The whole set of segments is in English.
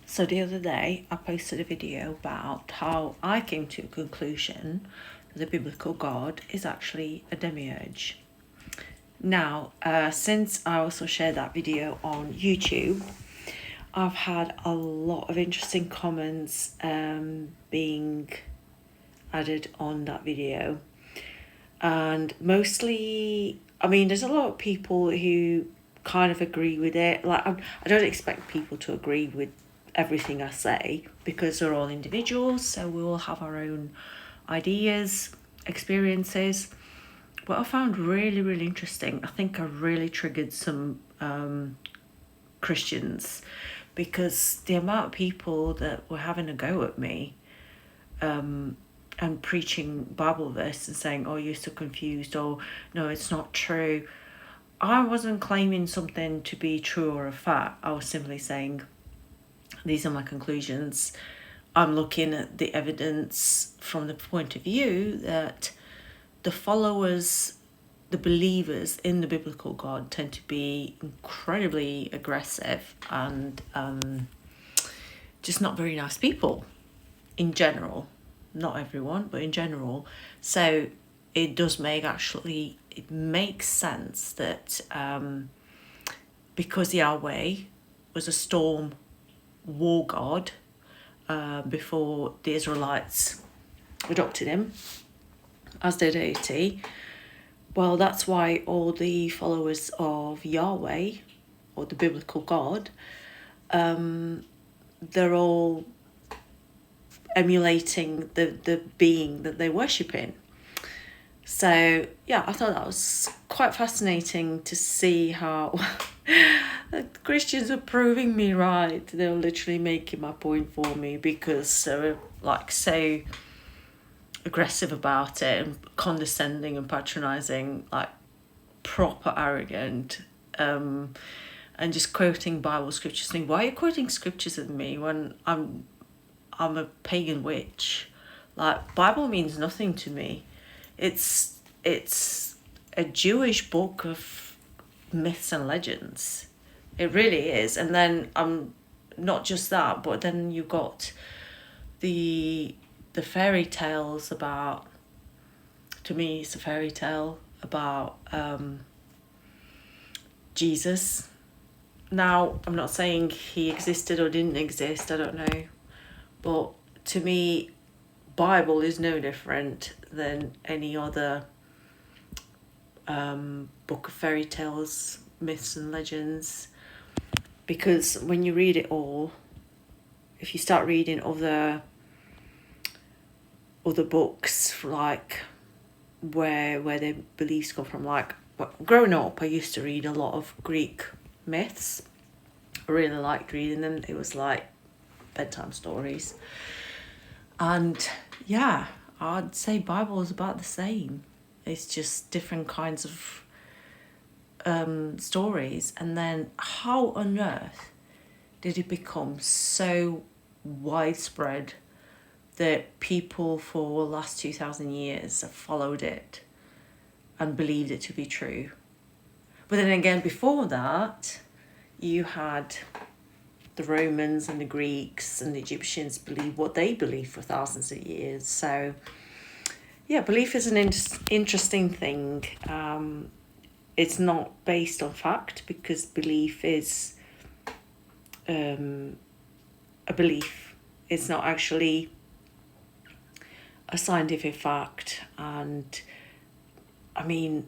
So the other day I posted a video about how I came to a conclusion that the biblical God is actually a demiurge. Now, since I also shared that video on YouTube, I've had a lot of interesting comments being added on that video. And mostly, there's a lot of people who kind of agree with it. Like, I don't expect people to agree with everything I say because we're all individuals, so we all have our own ideas, experiences. What I found really, really interesting, I think I really triggered some Christians, because the amount of people that were having a go at me and preaching Bible verse and saying, oh, you're so confused, or no, it's not true. I wasn't claiming something to be true or a fact. I was simply saying, these are my conclusions. I'm looking at the evidence from the point of view that the followers, the believers in the biblical God tend to be incredibly aggressive and just not very nice people in general. Not everyone, but in general. So it does it makes sense that because Yahweh was a storm war god before the Israelites adopted him as their deity, well, that's why all the followers of Yahweh, or the biblical God, they're all emulating the being that they're worshipping. So yeah, I thought that was quite fascinating to see how the Christians are proving me right. They were literally making my point for me because they were like so aggressive about it and condescending and patronizing, like proper arrogant, and just quoting Bible scriptures. Saying, why are you quoting scriptures at me when I'm a pagan witch? Like, Bible means nothing to me. It's a Jewish book of myths and legends. It really is. And then not just that, but then you got the fairy tales about, to me it's a fairy tale about Jesus. Now, I'm not saying he existed or didn't exist, I don't know. But to me, Bible is no different than any other book of fairy tales, myths and legends. Because when you read it all, if you start reading other books, like where their beliefs come from, like growing up I used to read a lot of Greek myths. I really liked reading them. It was like bedtime stories. And yeah, I'd say Bible is about the same. It's just different kinds of stories. And then how on earth did it become so widespread that people for the last 2,000 years have followed it and believed it to be true? But then again, before that, you had the Romans and the Greeks and the Egyptians believe what they believed for thousands of years. So yeah, belief is an interesting thing. It's not based on fact, because belief is a belief. It's not actually a scientific fact. And I mean,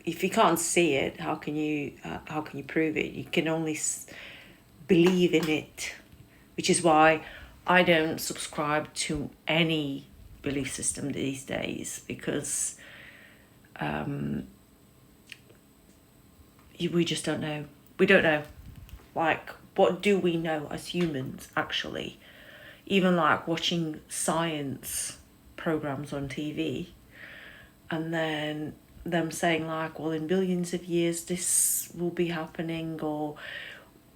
if you can't see it, how can you prove it? You can only believe in it, which is why I don't subscribe to any belief system these days, because we just don't know. We don't know. Like, what do we know as humans, actually? Even like watching science programs on TV, and then them saying like, well, in billions of years this will be happening, or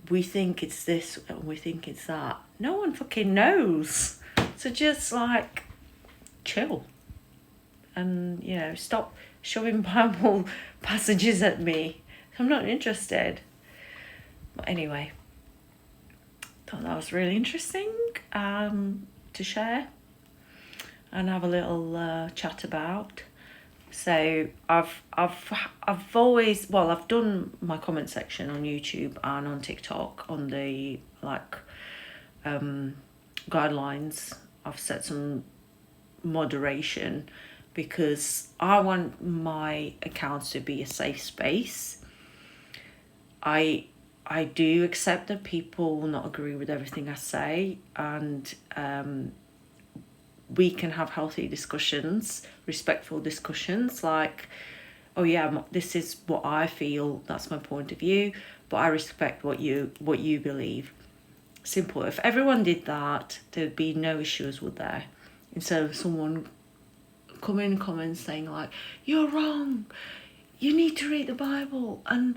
we think it's this and we think it's that. No one fucking knows. So just like chill and, stop shoving Bible passages at me. I'm not interested. But anyway, thought that was really interesting to share and have a little chat about. So I've always, well, I've done my comment section on YouTube and on TikTok on the guidelines. I've set some moderation because I want my accounts to be a safe space. I do accept that people will not agree with everything I say, and we can have healthy discussions, respectful discussions, like, oh yeah, this is what I feel, that's my point of view, but I respect what you believe. Simple. If everyone did that, there'd be no issues, would there? Instead of someone coming in comments saying like, you're wrong, you need to read the Bible, and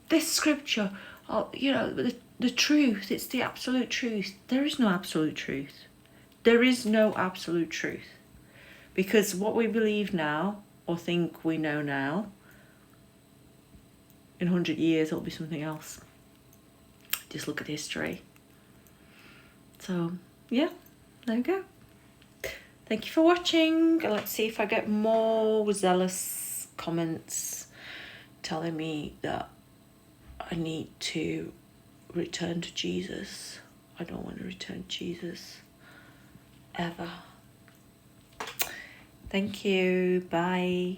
this scripture, the truth, it's the absolute truth. There is no absolute truth. There is no absolute truth, because what we believe now or think we know now, in 100 years it'll be something else. Just look at history. So yeah, there we go. Thank you for watching. Let's see if I get more zealous comments telling me that I need to return to Jesus. I don't want to return to Jesus ever. Thank you. Bye.